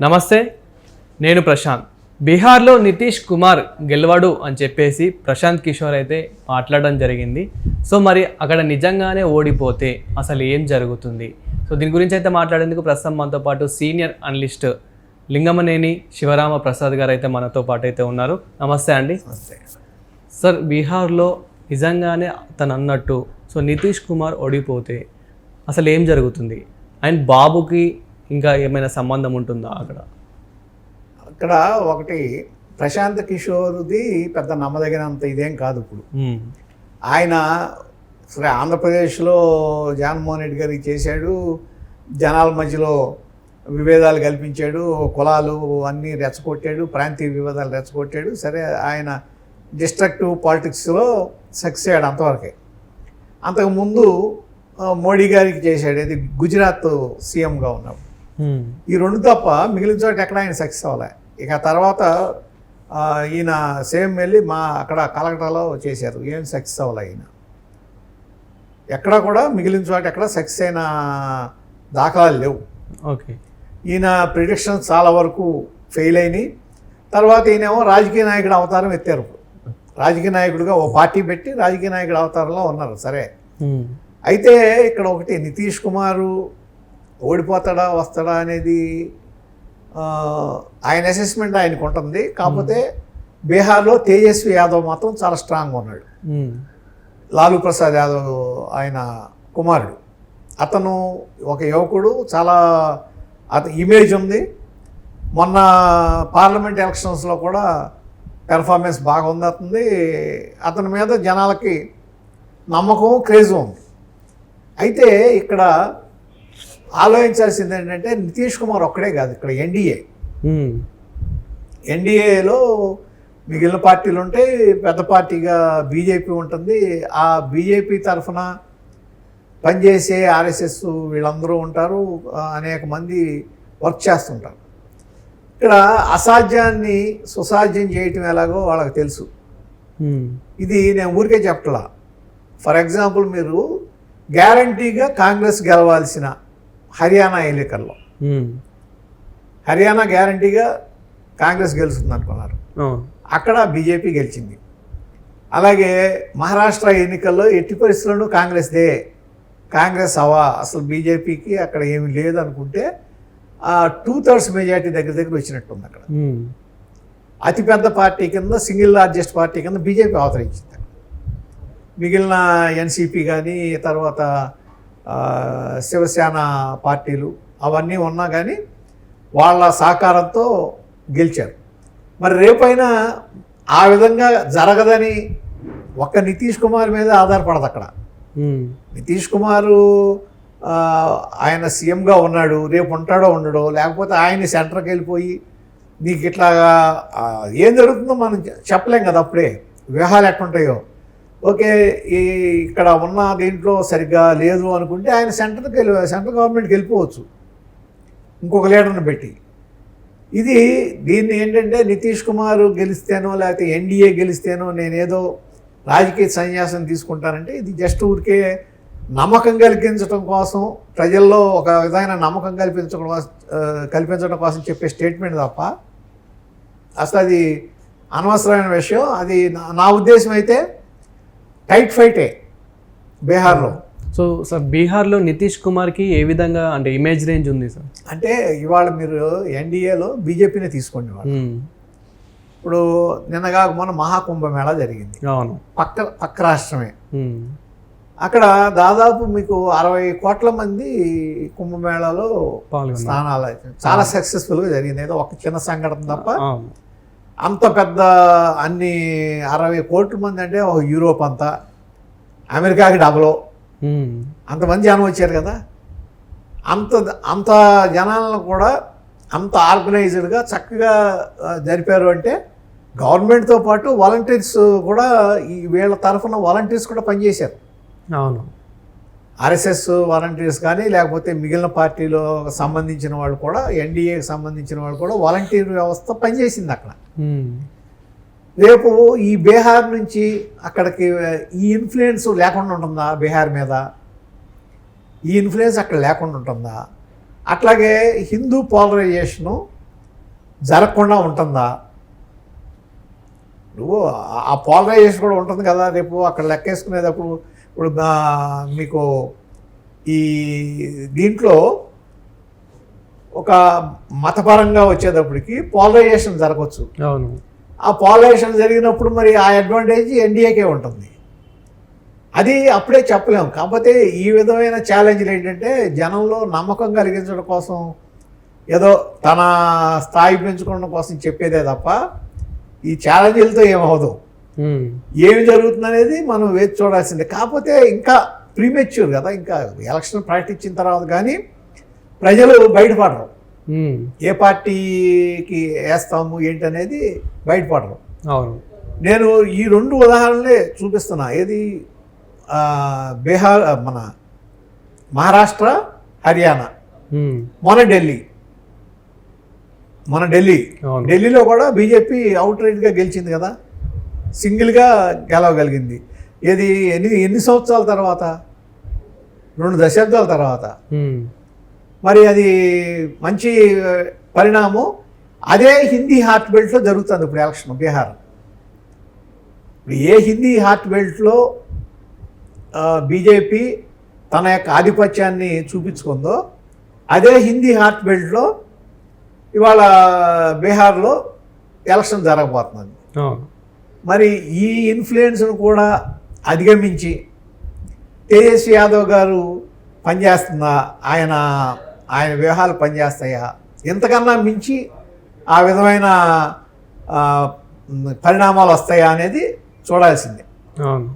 నమస్తే, నేను ప్రశాంత్. బీహార్లో నితీష్ కుమార్ గెలవడు అని చెప్పేసి ప్రశాంత్ కిషోర్ అయితే మాట్లాడడం జరిగింది. సో మరి అక్కడ నిజంగానే ఓడిపోతే అసలు ఏం జరుగుతుంది? సో దీని గురించి అయితే మాట్లాడేందుకు ప్రస్తుతం మనతో పాటు సీనియర్ అనలిస్ట్ లింగమనేని శివరామ ప్రసాద్ గారు అయితే మనతో పాటు అయితే ఉన్నారు. నమస్తే అండి. సార్, బీహార్లో నిజంగానే తను అన్నట్టు సో నితీష్ కుమార్ ఓడిపోతే అసలు ఏం జరుగుతుంది? అండ్ బాబుకి ఇంకా ఏమైనా సంబంధం ఉంటుందా అక్కడ ఒకటి ప్రశాంత్ కిషోర్ది పెద్ద నమ్మదగినంత ఇదేం కాదు. ఇప్పుడు ఆయన సరే ఆంధ్రప్రదేశ్లో జగన్మోహన్ రెడ్డి గారికి చేశాడు, జనాల మధ్యలో విభేదాలు కల్పించాడు, కులాలు అన్నీ రెచ్చగొట్టాడు, ప్రాంతీయ విభేదాలు రెచ్చగొట్టాడు. సరే ఆయన డిస్ట్రక్టివ్ పాలిటిక్స్లో సక్సెస్ అయ్యాడు అంతవరకే. అంతకుముందు మోడీ గారికి చేశాడు, ఇది గుజరాత్ సీఎంగా ఉన్నప్పుడు. ఈ రెండు తప్ప మిగిలిన చోట ఎక్కడ ఆయన సక్సెస్ అవ్వలే. ఇక తర్వాత ఈయన సేమ్ వెళ్ళి అక్కడ కలకటాలో చేశారు, ఏం సక్సెస్ అవ్వలే. ఈయన ఎక్కడ కూడా మిగిలిన చోట ఎక్కడ సక్సెస్ అయిన దాఖలాలు లేవు. ఓకే, ఈయన ప్రిడిక్షన్స్ చాలా వరకు ఫెయిల్ అయినాయి. తర్వాత ఈయనేమో రాజకీయ నాయకుడు అవతారం ఎత్తారు. రాజకీయ నాయకుడిగా ఓ పార్టీ పెట్టి రాజకీయ నాయకుడు అవతారంలో ఉన్నారు. సరే, అయితే ఇక్కడ ఒకటి నితీష్ కుమారు ఓడిపోతాడా వస్తాడా అనేది ఆయన అసెస్మెంట్ ఆయనకు ఉంటుంది. కాకపోతే బీహార్లో తేజస్వి యాదవ్ మాత్రం చాలా స్ట్రాంగ్గా ఉన్నాడు. లాలూ ప్రసాద్ యాదవ్ ఆయన కుమారుడు. అతను ఒక యువకుడు, చాలా ఇమేజ్ ఉంది. మొన్న పార్లమెంట్ ఎలక్షన్స్లో కూడా పెర్ఫార్మెన్స్ బాగా ఉంది. అతని మీద జనాలకి నమ్మకం, క్రేజ్ ఉంది. అయితే ఇక్కడ ఆలోచించాల్సింది ఏంటంటే నితీష్ కుమార్ ఒక్కడే కాదు, ఇక్కడ ఎన్డీఏలో మిగిలిన పార్టీలు ఉంటాయి. పెద్ద పార్టీగా బీజేపీ ఉంటుంది. ఆ బీజేపీ తరఫున పనిచేసే ఆర్ఎస్ఎస్ వీళ్ళందరూ ఉంటారు. అనేక మంది వర్క్ చేస్తుంటారు. ఇక్కడ అసాధ్యాన్ని సుసాధ్యం చేయటం ఎలాగో వాళ్ళకి తెలుసు. ఇది నేను ఊరికే చెప్పట్లా. ఫర్ ఎగ్జాంపుల్, మీరు గ్యారంటీగా కాంగ్రెస్ గెలవాల్సిన హర్యానా ఎన్నికల్లో హర్యానా గ్యారంటీగా కాంగ్రెస్ గెలుస్తుంది అనుకున్నారు, అక్కడ బీజేపీ గెలిచింది. అలాగే మహారాష్ట్ర ఎన్నికల్లో ఎట్టి పరిస్థితుల్లోనూ కాంగ్రెస్ అసలు బీజేపీకి అక్కడ ఏమీ లేదు అనుకుంటే 2/3 మెజార్టీ దగ్గర వచ్చినట్టుంది. అక్కడ అతిపెద్ద పార్టీ కింద, సింగిల్ లార్జెస్ట్ పార్టీ కింద బీజేపీ అవతరించింది. మిగిలిన ఎన్సీపీ కానీ తర్వాత శివసేన పార్టీలు అవన్నీ ఉన్నా కానీ వాళ్ళ సహకారంతో గెలిచారు. మరి రేపైనా ఆ విధంగా జరగదని ఒక్క నితీష్ కుమార్ మీద ఆధారపడదు. అక్కడ నితీష్ కుమారు ఆయన సీఎంగా ఉన్నాడు, రేపు ఉంటాడో ఉండడో, లేకపోతే ఆయన సెంటర్కి వెళ్ళిపోయి నీకు ఇట్లా ఏం జరుగుతుందో మనం చెప్పలేం కదా. అప్పుడే వ్యూహాలు ఎట్లుంటాయో. ఓకే, ఇక్కడ ఉన్న దీంట్లో సరిగ్గా లేదు అనుకుంటే ఆయన సెంట్రల్ గవర్నమెంట్కి వెళ్ళిపోవచ్చు ఇంకొక లీడర్ని పెట్టి. దీన్ని ఏంటంటే నితీష్ కుమార్ గెలిస్తేనో లేకపోతే ఎన్డీఏ గెలిస్తేనో నేనేదో రాజకీయ సన్యాసం తీసుకుంటానంటే ఇది జస్ట్ ఊరికే నమ్మకం కల్పించడం కోసం, ప్రజల్లో ఒక విధమైన నమ్మకం కల్పించడం కోసం చెప్పే స్టేట్మెంట్ తప్ప అసలు అది అనవసరమైన విషయం. అది నా ఉద్దేశం అయితే టైట్ ఫైటే బీహార్లో. సో సార్, బీహార్లో నితీష్ కుమార్కి ఏ విధంగా అంటే ఇమేజ్ రేంజ్ ఉంది సార్? అంటే ఇవాళ మీరు ఎన్డీఏలో బీజేపీనే తీసుకోండి. ఇప్పుడు నిన్నగా మొన్న మహాకుంభమేళా జరిగింది. అవును, పక్క రాష్ట్రమే. అక్కడ దాదాపు మీకు 60 కోట్ల మంది కుంభమేళాలో స్నానాలు చాలా సక్సెస్ఫుల్గా జరిగింది. ఏదో ఒక చిన్న సంఘటన తప్ప అంత పెద్ద అన్ని 60 కోట్ల మంది అంటే ఒక యూరోప్ అంతా, అమెరికాకి డబలో అంతమంది జనం వచ్చారు కదా. అంత జనాలను కూడా అంత ఆర్గనైజ్డ్గా చక్కగా జరిపారు అంటే గవర్నమెంట్తో పాటు వాలంటీర్స్ కూడా వీళ్ళ తరఫున వాలంటీర్స్ కూడా పనిచేశారు. అవును, ఆర్ఎస్ఎస్ వాలంటీర్స్ కానీ లేకపోతే మిగిలిన పార్టీలో సంబంధించిన వాళ్ళు కూడా, ఎన్డీఏకి సంబంధించిన వాళ్ళు కూడా వాలంటీర్ వ్యవస్థ పనిచేసింది అక్కడ. రేపు ఈ బీహార్ నుంచి అక్కడికి ఈ ఇన్ఫ్లుయెన్స్ లేకుండా ఉంటుందా? బీహార్ మీద ఈ ఇన్ఫ్లుయెన్స్ అక్కడ లేకుండా ఉంటుందా? అట్లాగే హిందూ పోలరైజేషను జరగకుండా ఉంటుందా? నువ్వు ఆ పోలరైజేషన్ కూడా ఉంటుంది కదా రేపు అక్కడ లెక్కేసుకునేటప్పుడు. ఇప్పుడు మీకు ఈ దీంట్లో ఒక మతపరంగా వచ్చేటప్పటికి పోలరైజేషన్ జరగవచ్చు. అవును. ఆ పోలరైజేషన్ జరిగినప్పుడు మరి ఆ అడ్వాంటేజ్ ఎన్డీఏకే ఉంటుంది. అది అప్పుడే చెప్పలేము. కాకపోతే ఈ విధమైన ఛాలెంజ్లు ఏంటంటే జనంలో నమ్మకం కలిగించడం కోసం, ఏదో తన స్థాయి పెంచుకోవడం కోసం చెప్పేదే తప్ప ఈ ఛాలెంజ్లతో ఏమవదు. ఏమి జరుగుతుందనేది మనం వేచి చూడాల్సిందే. కాకపోతే ఇంకా ప్రీమెచ్యూర్ కదా, ఇంకా ఎలక్షన్ ప్రకటించిన తర్వాత కానీ ప్రజలు బయటపడరు. ఏ పార్టీకి వేస్తాము ఏంటనేది బయటపడరు. అవును. నేను ఈ 2 ఉదాహరణలే చూపిస్తున్నా. ఏది బీహార్, మన మహారాష్ట్ర, హర్యానా, మన ఢిల్లీలో కూడా బీజేపీ అవుట్ రైట్గా గెలిచింది కదా, సింగిల్గా గెలవగలిగింది. ఏది ఎన్ని సంవత్సరాల తర్వాత? 2 దశాబ్దాల తర్వాత. మరి అది మంచి పరిణామం. అదే హిందీ హార్ట్ బెల్ట్లో జరుగుతుంది ఇప్పుడు ఎలక్షన్ బీహార్. ఇప్పుడు ఏ హిందీ హార్ట్ బెల్ట్లో బీజేపీ తన యొక్క ఆధిపత్యాన్ని చూపించుకుందో అదే హిందీ హార్ట్ బెల్ట్లో ఇవాళ బీహార్లో ఎలక్షన్ జరగబోతుంది. మరి ఈ ఇన్ఫ్లుయెన్స్ను కూడా అధిగమించి తేజస్వి యాదవ్ గారు పనిచేస్తుందా, ఆయన వ్యూహాలు పనిచేస్తాయా, ఇంతకన్నా మించి ఆ విధమైన పరిణామాలు వస్తాయా అనేది చూడాల్సిందే. అవును.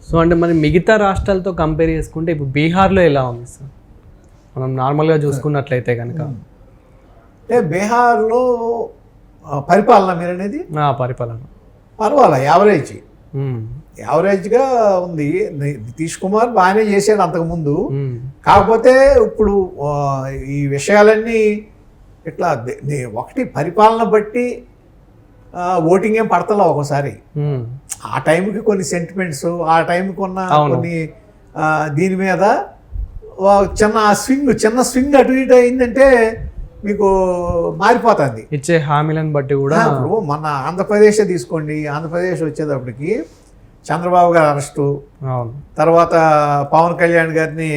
సో అంటే మరి మిగతా రాష్ట్రాలతో కంపేర్ చేసుకుంటే ఇప్పుడు బీహార్లో ఎలా ఉంది సార్, మనం నార్మల్గా చూసుకున్నట్లయితే కనుక? అంటే బీహార్లో పరిపాలన మీరు అనేది పరిపాలన పర్వాలా, యావరేజ్గా ఉంది. నితీష్ కుమార్ బాగానే చేశాడు అంతకుముందు. కాకపోతే ఇప్పుడు ఈ విషయాలన్నీ ఇట్లా ఒకటి పరిపాలన బట్టి ఓటింగ్ ఏం పడతలా ఒకసారి. ఆ టైంకి కొన్ని సెంటిమెంట్స్, ఆ టైంకి ఉన్న కొన్ని దీని మీద చిన్న స్వింగ్ అటు ఇటు అయిందంటే మీకు మారిపోతుంది. ఇచ్చే హామీలను బట్టి కూడా. ఇప్పుడు మన ఆంధ్రప్రదేశ్ తీసుకోండి, ఆంధ్రప్రదేశ్ వచ్చేటప్పటికి చంద్రబాబు గారు అరెస్టు, తర్వాత పవన్ కళ్యాణ్ గారిని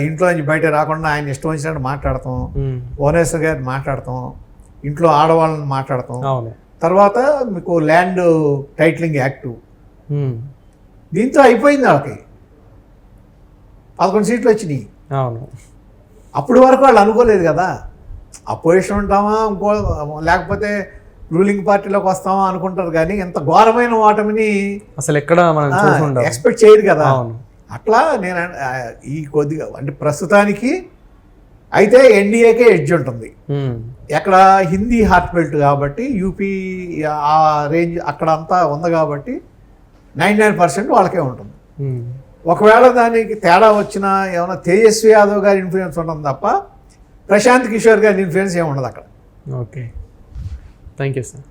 ఇంట్లో నుంచి బయట రాకుండా ఆయన ఇష్టం వచ్చినట్టు మాట్లాడతాం, భువనేశ్వర్ గారిని మాట్లాడతాం, ఇంట్లో ఆడవాళ్ళని మాట్లాడతాం, తర్వాత మీకు ల్యాండ్ టైటిలింగ్ యాక్టు, దీంతో అయిపోయింది. వాళ్ళకి 11 సీట్లు వచ్చినాయి. అప్పటి వరకు వాళ్ళు అనుకోలేదు కదా, అపోజిషన్ ఉంటామా ఇంకో లేకపోతే రూలింగ్ పార్టీలోకి వస్తామా అనుకుంటారు, కానీ ఇంత ఘోరమైన ఓటమిని అసలు ఎక్కడ ఎక్స్పెక్ట్ చేయరు కదా. అట్లా నేను ఈ కొద్దిగా అంటే ప్రస్తుతానికి అయితే ఎన్డీఏకే ఎడ్జ్ ఉంటుంది. ఎక్కడ హిందీ హార్ట్ బెల్ట్ కాబట్టి, యూపీ ఆ రేంజ్ అక్కడ అంతా ఉంది కాబట్టి 99% వాళ్ళకే ఉంటుంది. ఒకవేళ దానికి తేడా వచ్చినా ఏమైనా తేజస్వి యాదవ్ గారి ఇన్ఫ్లుయెన్స్ ఉంటుంది తప్ప ప్రశాంత్ కిషోర్ గారి ఇన్ఫ్లుయెన్స్ ఏమి ఉండదు అక్కడ. Okay, thank you sir.